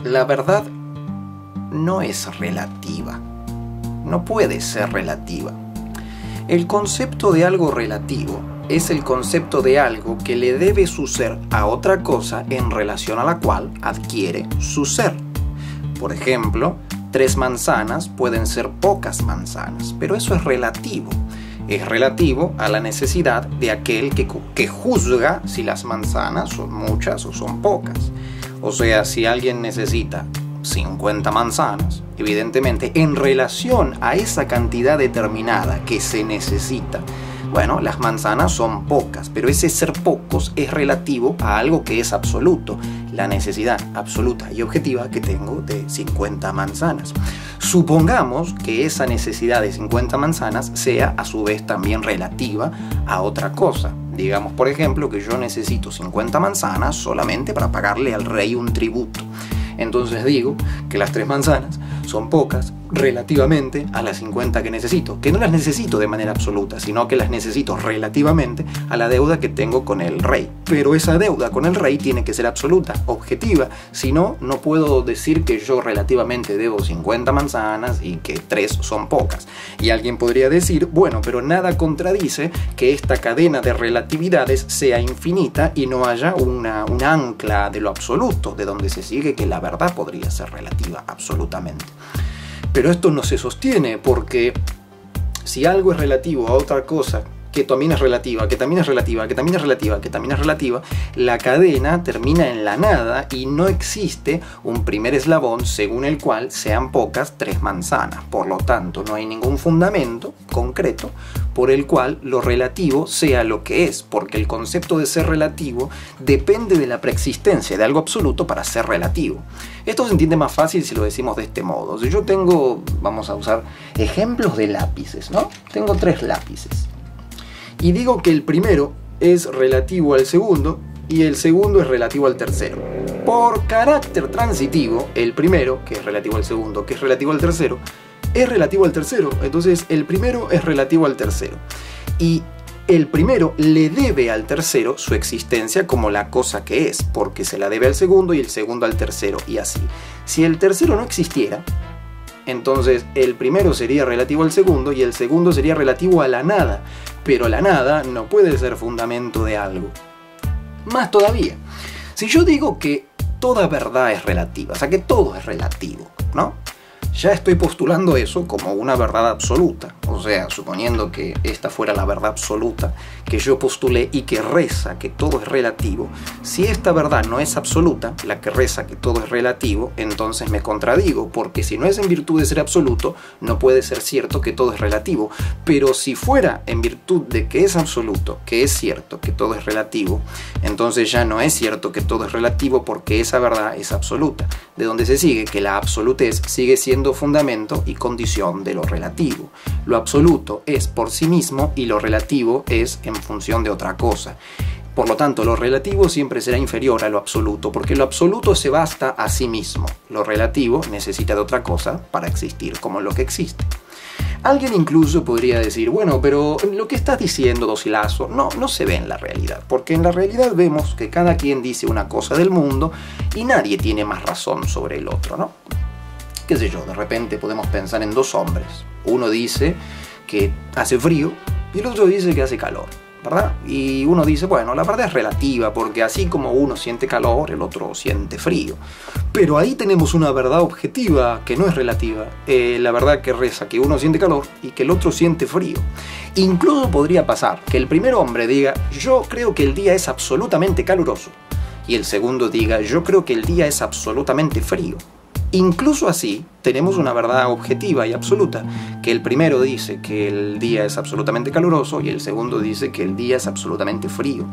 La verdad no es relativa, no puede ser relativa. El concepto de algo relativo es el concepto de algo que le debe su ser a otra cosa en relación a la cual adquiere su ser. Por ejemplo, 3 manzanas pueden ser pocas manzanas, pero eso es relativo. Es relativo a la necesidad de aquel que juzga si las manzanas son muchas o son pocas. O sea, si alguien necesita 50 manzanas, evidentemente, en relación a esa cantidad determinada que se necesita, bueno, las manzanas son pocas, pero ese ser pocos es relativo a algo que es absoluto, la necesidad absoluta y objetiva que tengo de 50 manzanas. Supongamos que esa necesidad de 50 manzanas sea a su vez también relativa a otra cosa. Digamos, por ejemplo, que yo necesito 50 manzanas solamente para pagarle al rey un tributo. Entonces digo que las 3 manzanas son pocas relativamente a las 50 que necesito, que no las necesito de manera absoluta, sino que las necesito relativamente a la deuda que tengo con el rey. Pero esa deuda con el rey tiene que ser absoluta, objetiva, si no, no puedo decir que yo relativamente debo 50 manzanas y que 3 son pocas. Y alguien podría decir, bueno, pero nada contradice que esta cadena de relatividades sea infinita y no haya un ancla de lo absoluto, de donde se sigue que la verdad podría ser relativa absolutamente. Pero esto no se sostiene porque si algo es relativo a otra cosa que también es relativa, que también es relativa, que también es relativa, que también es relativa, la cadena termina en la nada y no existe un primer eslabón según el cual sean pocas 3 manzanas. Por lo tanto, no hay ningún fundamento concreto por el cual lo relativo sea lo que es, porque el concepto de ser relativo depende de la preexistencia de algo absoluto para ser relativo. Esto se entiende más fácil si lo decimos de este modo. Si yo tengo, vamos a usar ejemplos de lápices, ¿no? Tengo 3 lápices. Y digo que el primero es relativo al segundo y el segundo es relativo al tercero. Por carácter transitivo, el primero, que es relativo al segundo, que es relativo al tercero, es relativo al tercero. Entonces el primero es relativo al tercero. Y el primero le debe al tercero su existencia como la cosa que es, porque se la debe al segundo y el segundo al tercero, y así. Si el tercero no existiera, entonces el primero sería relativo al segundo y el segundo sería relativo a la nada. Pero la nada no puede ser fundamento de algo. Más todavía, si yo digo que toda verdad es relativa, o sea que todo es relativo, ¿no? Ya estoy postulando eso como una verdad absoluta. O sea, suponiendo que esta fuera la verdad absoluta que yo postulé y que reza que todo es relativo, si esta verdad no es absoluta, la que reza que todo es relativo, entonces me contradigo, porque si no es en virtud de ser absoluto, no puede ser cierto que todo es relativo. Pero si fuera en virtud de que es absoluto, que es cierto que todo es relativo, entonces ya no es cierto que todo es relativo porque esa verdad es absoluta, de donde se sigue que la absolutez sigue siendo fundamento y condición de lo relativo. Lo absoluto es por sí mismo y lo relativo es en función de otra cosa. Por lo tanto, lo relativo siempre será inferior a lo absoluto, porque lo absoluto se basta a sí mismo. Lo relativo necesita de otra cosa para existir como lo que existe. Alguien incluso podría decir, bueno, pero lo que estás diciendo, Docilazo, no se ve en la realidad, porque en la realidad vemos que cada quien dice una cosa del mundo y nadie tiene más razón sobre el otro, ¿no? Qué sé yo, de repente podemos pensar en 2 hombres. Uno dice que hace frío y el otro dice que hace calor, ¿verdad? Y uno dice, bueno, la verdad es relativa, porque así como uno siente calor, el otro siente frío. Pero ahí tenemos una verdad objetiva que no es relativa. La verdad que reza que uno siente calor y que el otro siente frío. Incluso podría pasar que el primer hombre diga, yo creo que el día es absolutamente caluroso. Y el segundo diga, yo creo que el día es absolutamente frío. Incluso así, tenemos una verdad objetiva y absoluta, que el primero dice que el día es absolutamente caluroso y el segundo dice que el día es absolutamente frío.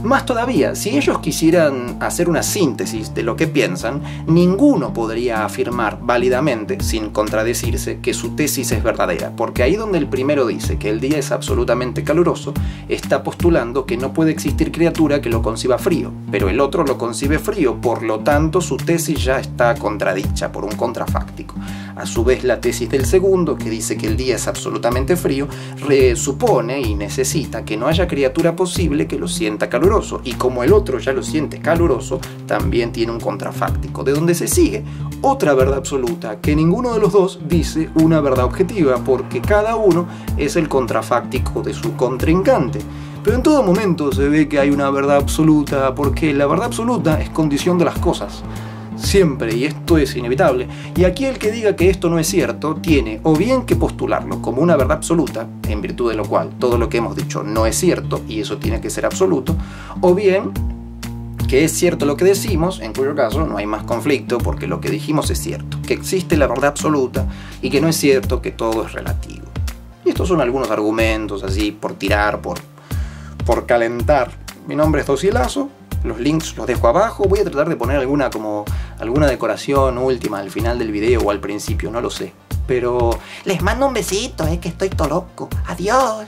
Más todavía, si ellos quisieran hacer una síntesis de lo que piensan, ninguno podría afirmar válidamente, sin contradecirse, que su tesis es verdadera, porque ahí donde el primero dice que el día es absolutamente caluroso, está postulando que no puede existir criatura que lo conciba frío, pero el otro lo concibe frío, por lo tanto su tesis ya está contradicha por un contrafáctico. A su vez, la tesis del segundo, que dice que el día es absolutamente frío, supone y necesita que no haya criatura posible que lo sienta caluroso, y como el otro ya lo siente caluroso, también tiene un contrafáctico, de donde se sigue otra verdad absoluta, que ninguno de los dos dice una verdad objetiva, porque cada uno es el contrafáctico de su contrincante. Pero en todo momento se ve que hay una verdad absoluta, porque la verdad absoluta es condición de las cosas. Siempre, y esto es inevitable. Y aquí el que diga que esto no es cierto, tiene o bien que postularlo como una verdad absoluta, en virtud de lo cual todo lo que hemos dicho no es cierto, y eso tiene que ser absoluto, o bien que es cierto lo que decimos, en cuyo caso no hay más conflicto, porque lo que dijimos es cierto, que existe la verdad absoluta, y que no es cierto que todo es relativo. Y estos son algunos argumentos así, por tirar, por calentar. Mi nombre es Docielazo, los links los dejo abajo. Voy a tratar de poner alguna decoración última al final del video o al principio, no lo sé. Pero les mando un besito, que estoy todo loco. Adiós.